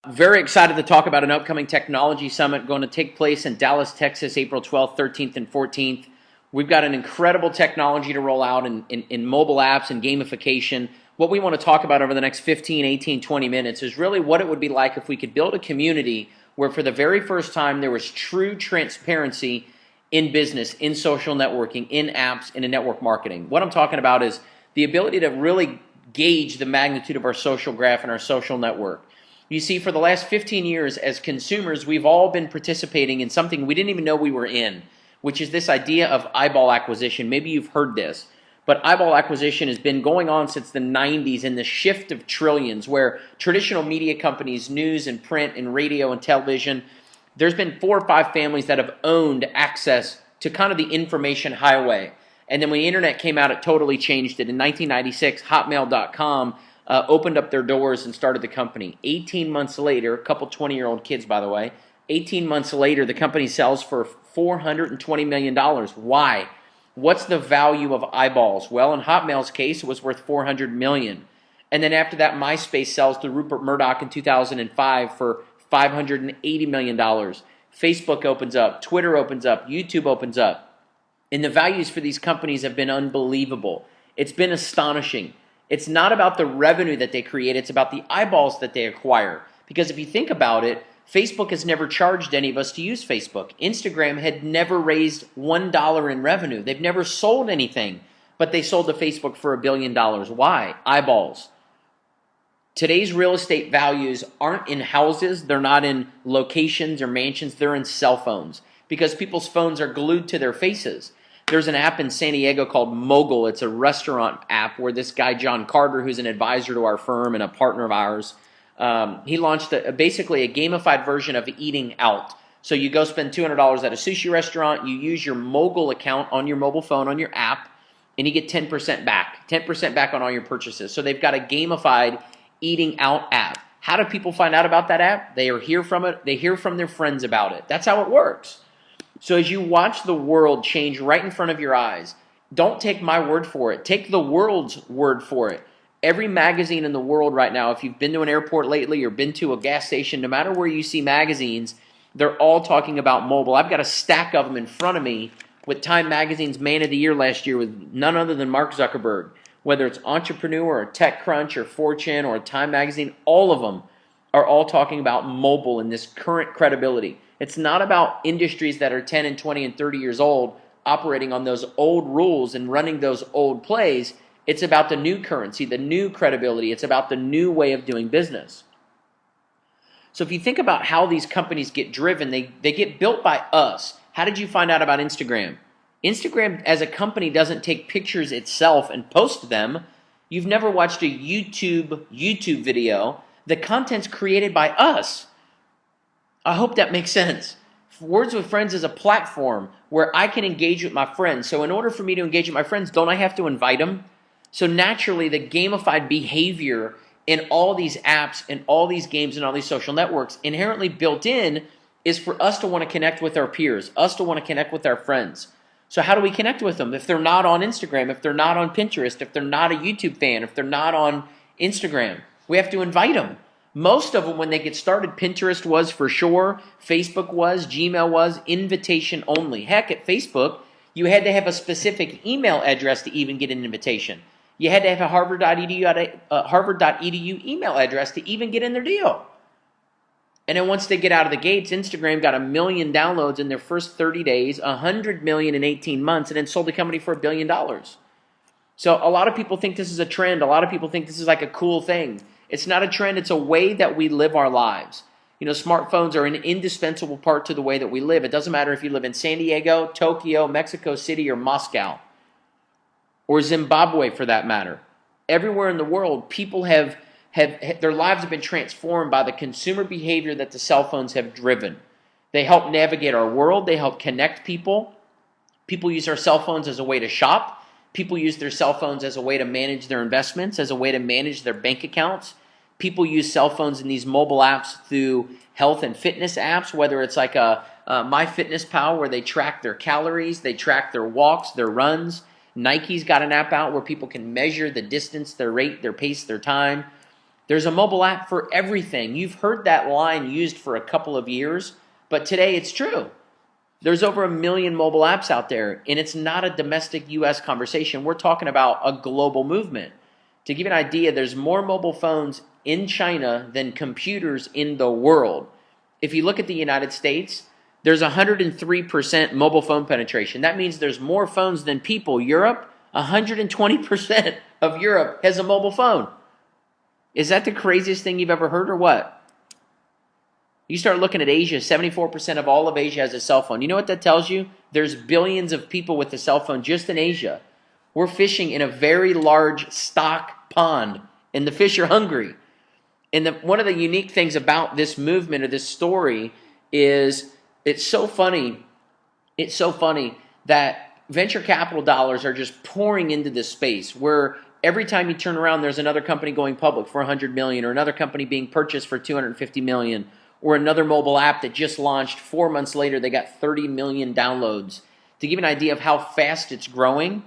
Very excited to talk about an upcoming technology summit going to take place in Dallas, Texas, April 12th, 13th, and 14th. We've got an incredible technology to roll out in mobile apps and gamification. What we want to talk about over the next 15, 18, 20 minutes is really what it would be like if we could build a community where for the very first time there was true transparency in business, in social networking, in apps, and in network marketing. What I'm talking about is the ability to really gauge the magnitude of our social graph and our social network. You see, for the last 15 years, as consumers, we've all been participating in something we didn't even know we were in, which is this idea of eyeball acquisition. Maybe you've heard this, but eyeball acquisition has been going on since the 90s in the shift of trillions, where traditional media companies, news and print and radio and television, there's been 4 or 5 families that have owned access to kind of the information highway. And then when the internet came out, it totally changed it. In 1996, Hotmail.com opened up their doors and started the company. 18 months later, a couple 20-year-old kids, by the way, 18 months later, the company sells for $420 million. Why? What's the value of eyeballs? Well, in Hotmail's case, it was worth $400 million. And then after that, MySpace sells to Rupert Murdoch in 2005 for $580 million. Facebook opens up, Twitter opens up, YouTube opens up. And the values for these companies have been unbelievable. It's been astonishing. It's not about the revenue that they create, it's about the eyeballs that they acquire. Because if you think about it, Facebook has never charged any of us to use Facebook. Instagram had never raised $1 in revenue. They've never sold anything, but they sold to Facebook for $1 billion. Why? Eyeballs. Today's real estate values aren't in houses, they're not in locations or mansions, they're in cell phones. Because people's phones are glued to their faces. There's an app in San Diego called Mogul. It's a restaurant app where this guy, John Carter, who's an advisor to our firm and a partner of ours, he launched basically a gamified version of eating out. So you go spend $200 at a sushi restaurant, you use your Mogul account on your mobile phone, on your app, and you get 10% back. 10% back on all your purchases. So they've got a gamified eating out app. How do people find out about that app? They hear from it. They hear from their friends about it. That's how it works. So as you watch the world change right in front of your eyes, don't take my word for it. Take the world's word for it. Every magazine in the world right now, if you've been to an airport lately or been to a gas station, no matter where you see magazines, they're all talking about mobile. I've got a stack of them in front of me with Time Magazine's Man of the Year last year with none other than Mark Zuckerberg. Whether it's Entrepreneur or TechCrunch or Fortune or Time Magazine, all of them are all talking about mobile and this current credibility. It's not about industries that are 10 and 20 and 30 years old operating on those old rules and running those old plays. It's about the new currency, the new credibility. It's about the new way of doing business. So if you think about how these companies get driven, they get built by us. How did you find out about Instagram? Instagram as a company doesn't take pictures itself and post them. You've never watched a YouTube video. The content's created by us. I hope that makes sense. Words with Friends is a platform where I can engage with my friends. So in order for me to engage with my friends, don't I have to invite them? So naturally, the gamified behavior in all these apps and all these games and all these social networks inherently built in is for us to want to connect with our peers, us to want to connect with our friends. So how do we connect with them? If they're not on Instagram, if they're not on Pinterest, if they're not a YouTube fan, if they're not on Instagram, we have to invite them. Most of them, when they get started, Pinterest was for sure, Facebook was, Gmail was, invitation only. Heck, at Facebook, you had to have a specific email address to even get an invitation. You had to have a Harvard.edu email address to even get in their deal. And then once they get out of the gates, Instagram got 1 million downloads in their first 30 days, 100 million in 18 months, and then sold the company for $1 billion. So a lot of people think this is a trend. A lot of people think this is like a cool thing. It's not a trend. It's a way that we live our lives. You know, smartphones are an indispensable part to the way that we live. It doesn't matter if you live in San Diego, Tokyo, Mexico City, or Moscow, or Zimbabwe for that matter. Everywhere in the world, people have their lives have been transformed by the consumer behavior that the cell phones have driven. They help navigate our world. They help connect people. People use their cell phones as a way to shop. People use their cell phones as a way to manage their investments, as a way to manage their bank accounts. People use cell phones in these mobile apps through health and fitness apps, whether it's like a MyFitnessPal where they track their calories, they track their walks, their runs. Nike's got an app out where people can measure the distance, their rate, their pace, their time. There's a mobile app for everything. You've heard that line used for a couple of years, but today it's true. There's over 1 million mobile apps out there, and it's not a domestic U.S. conversation. We're talking about a global movement. To give you an idea, there's more mobile phones in China than computers in the world. If you look at the United States, there's 103% mobile phone penetration. That means there's more phones than people. Europe, 120% of Europe has a mobile phone. Is that the craziest thing you've ever heard or what? You start looking at Asia, 74% of all of Asia has a cell phone. You know what that tells you? There's billions of people with a cell phone just in Asia. We're fishing in a very large stock pond, and the fish are hungry. And one of the unique things about this movement or this story is it's so funny. It's so funny that venture capital dollars are just pouring into this space where every time you turn around, there's another company going public for $100 million or another company being purchased for $250 million or another mobile app that just launched 4 months later, they got 30 million downloads. To give you an idea of how fast it's growing,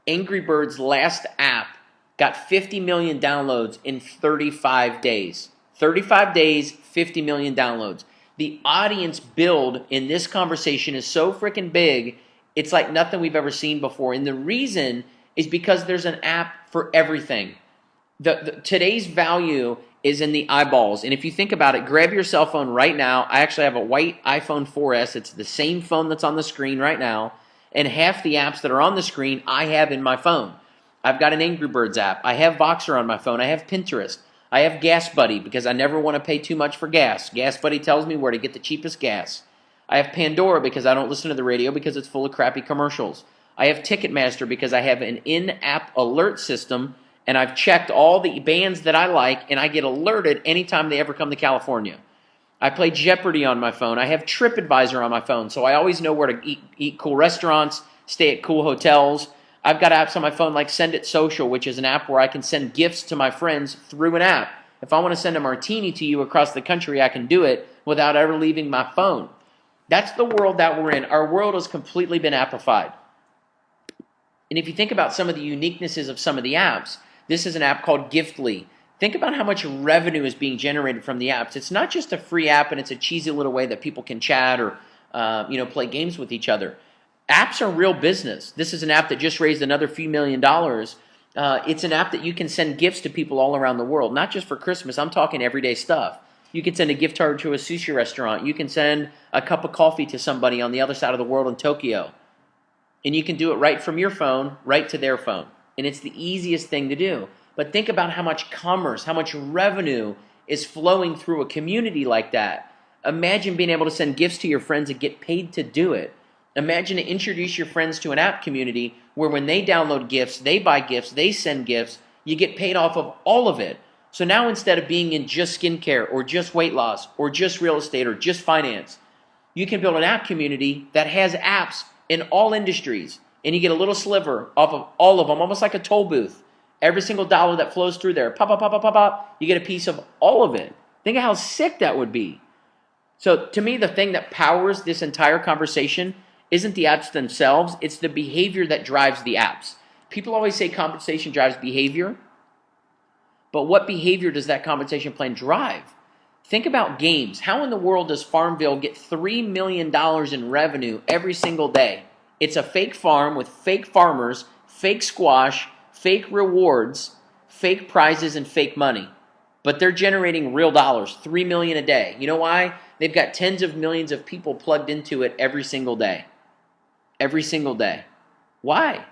Angry Birds' last app got 50 million downloads in 35 days. 35 days, 50 million downloads. The audience build in this conversation is so freaking big, it's like nothing we've ever seen before. And the reason is because there's an app for everything. Today's value is in the eyeballs. And if you think about it, grab your cell phone right now. I actually have a white iPhone 4S. It's the same phone that's on the screen right now. And half the apps that are on the screen, I have in my phone. I've got an Angry Birds app. I have Voxer on my phone. I have Pinterest. I have Gas Buddy because I never want to pay too much for gas. Gas Buddy tells me where to get the cheapest gas. I have Pandora because I don't listen to the radio because it's full of crappy commercials. I have Ticketmaster because I have an in-app alert system, and I've checked all the bands that I like, and I get alerted anytime they ever come to California. I play Jeopardy on my phone. I have TripAdvisor on my phone, so I always know where to eat cool restaurants, stay at cool hotels. I've got apps on my phone like Send It Social, which is an app where I can send gifts to my friends through an app. If I want to send a martini to you across the country, I can do it without ever leaving my phone. That's the world that we're in. Our world has completely been appified. And if you think about some of the uniquenesses of some of the apps, this is an app called Giftly. Think about how much revenue is being generated from the apps. It's not just a free app and it's a cheesy little way that people can chat or play games with each other. Apps are real business. This is an app that just raised another few $1 million. It's an app that you can send gifts to people all around the world, not just for Christmas. I'm talking everyday stuff. You can send a gift card to a sushi restaurant. You can send a cup of coffee to somebody on the other side of the world in Tokyo. And you can do it right from your phone, right to their phone. And it's the easiest thing to do. But think about how much commerce, how much revenue is flowing through a community like that. Imagine being able to send gifts to your friends and get paid to do it. Imagine to introduce your friends to an app community where when they download gifts, they buy gifts, they send gifts, you get paid off of all of it. So now instead of being in just skincare or just weight loss or just real estate or just finance, you can build an app community that has apps in all industries, and you get a little sliver off of all of them, almost like a toll booth. Every single dollar that flows through there, pop, pop, pop, pop, pop, pop, you get a piece of all of it. Think of how sick that would be. So to me, the thing that powers this entire conversation isn't the apps themselves, it's the behavior that drives the apps. People always say compensation drives behavior, but what behavior does that compensation plan drive? Think about games. How in the world does Farmville get $3 million in revenue every single day? It's a fake farm with fake farmers, fake squash, fake rewards, fake prizes, and fake money. But they're generating real dollars, $3 million a day. You know why? They've got tens of millions of people plugged into it every single day. Every single day. Why?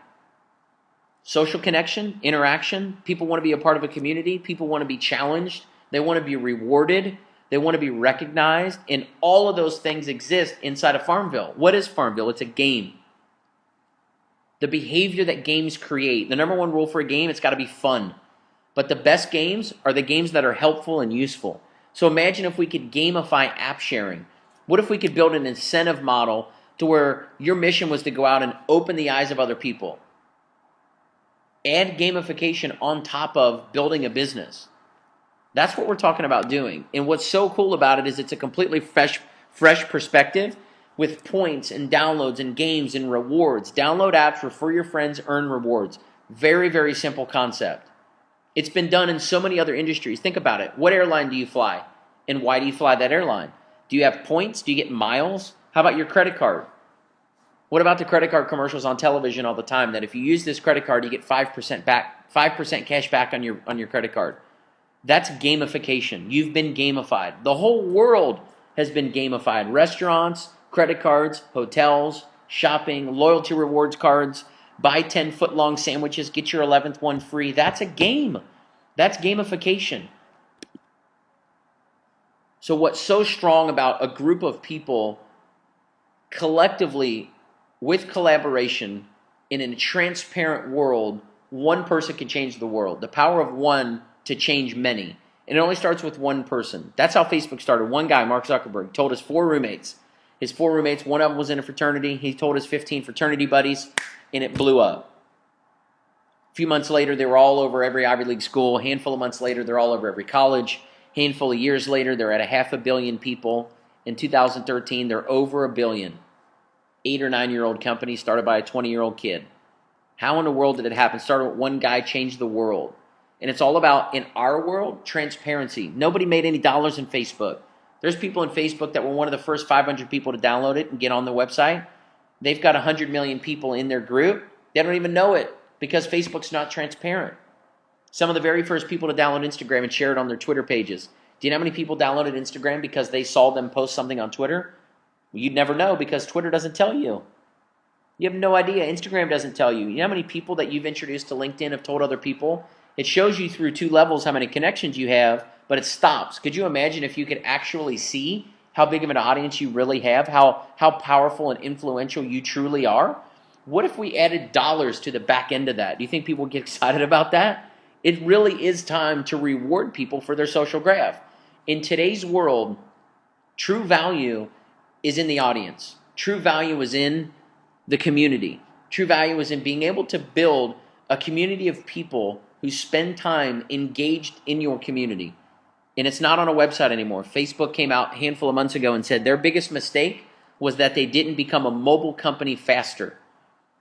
Social connection, interaction. People want to be a part of a community. People want to be challenged. They want to be rewarded. They want to be recognized. And all of those things exist inside of Farmville. What is Farmville? It's a game. The behavior that games create. The number one rule for a game, it's got to be fun. But the best games are the games that are helpful and useful. So imagine if we could gamify app sharing. What if we could build an incentive model to where your mission was to go out and open the eyes of other people? Add gamification on top of building a business. That's what we're talking about doing. And what's so cool about it is it's a completely fresh perspective with points and downloads and games and rewards. Download apps, refer your friends, earn rewards. Very, very simple concept. It's been done in so many other industries. Think about it. What airline do you fly? And why do you fly that airline? Do you have points? Do you get miles? How about your credit card? What about the credit card commercials on television all the time that if you use this credit card, you get 5% back, 5% cash back on your credit card? That's gamification. You've been gamified. The whole world has been gamified. Restaurants, credit cards, hotels, shopping, loyalty rewards cards, buy 10-foot-long sandwiches, get your 11th one free. That's a game. That's gamification. So what's so strong about a group of people collectively with collaboration in a transparent world, one person can change the world. The power of one to change many. And it only starts with one person. That's how Facebook started. One guy, Mark Zuckerberg, told his 4 roommates. His 4 roommates, one of them was in a fraternity. He told his 15 fraternity buddies, and it blew up. A few months later, they were all over every Ivy League school. A handful of months later, they're all over every college. A handful of years later, they're at 500 million people. In 2013, they're over 1 billion. 8 or 9-year-old company started by a 20-year-old kid. How in the world did it happen? Started with one guy, changed the world. And it's all about, in our world, transparency. Nobody made any dollars in Facebook. There's people in Facebook that were one of the first 500 people to download it and get on the website. They've got 100 million people in their group. They don't even know it because Facebook's not transparent. Some of the very first people to download Instagram and share it on their Twitter pages. Do you know how many people downloaded Instagram because they saw them post something on Twitter? Well, you'd never know because Twitter doesn't tell you. You have no idea. Instagram doesn't tell you. You know how many people that you've introduced to LinkedIn have told other people? It shows you through 2 levels how many connections you have, but it stops. Could you imagine if you could actually see how big of an audience you really have, how powerful and influential you truly are? What if we added dollars to the back end of that? Do you think people would get excited about that? It really is time to reward people for their social graph. In today's world, true value is in the audience. True value is in the community. True value is in being able to build a community of people who spend time engaged in your community. And it's not on a website anymore. Facebook came out a handful of months ago and said their biggest mistake was that they didn't become a mobile company faster.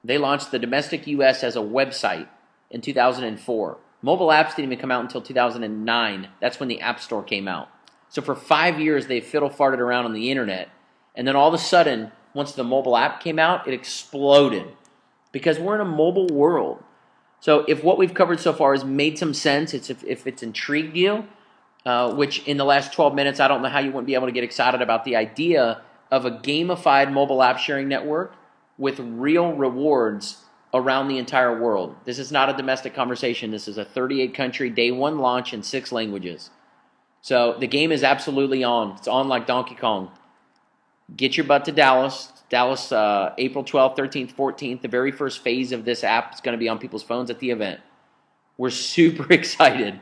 They launched the domestic US as a website in 2004. Mobile apps didn't even come out until 2009. That's when the App Store came out. So for 5 years, they fiddle-farted around on the internet. And then all of a sudden, once the mobile app came out, it exploded. Because we're in a mobile world. So if what we've covered so far has made some sense, if it's intrigued you, which in the last 12 minutes, I don't know how you wouldn't be able to get excited about the idea of a gamified mobile app sharing network with real rewards around the entire world. This is not a domestic conversation. This is a 38-country day 1 launch in 6 languages. So the game is absolutely on. It's on like Donkey Kong. Get your butt to Dallas. Dallas, April 12th, 13th, 14th. The very first phase of this app is going to be on people's phones at the event. We're super excited.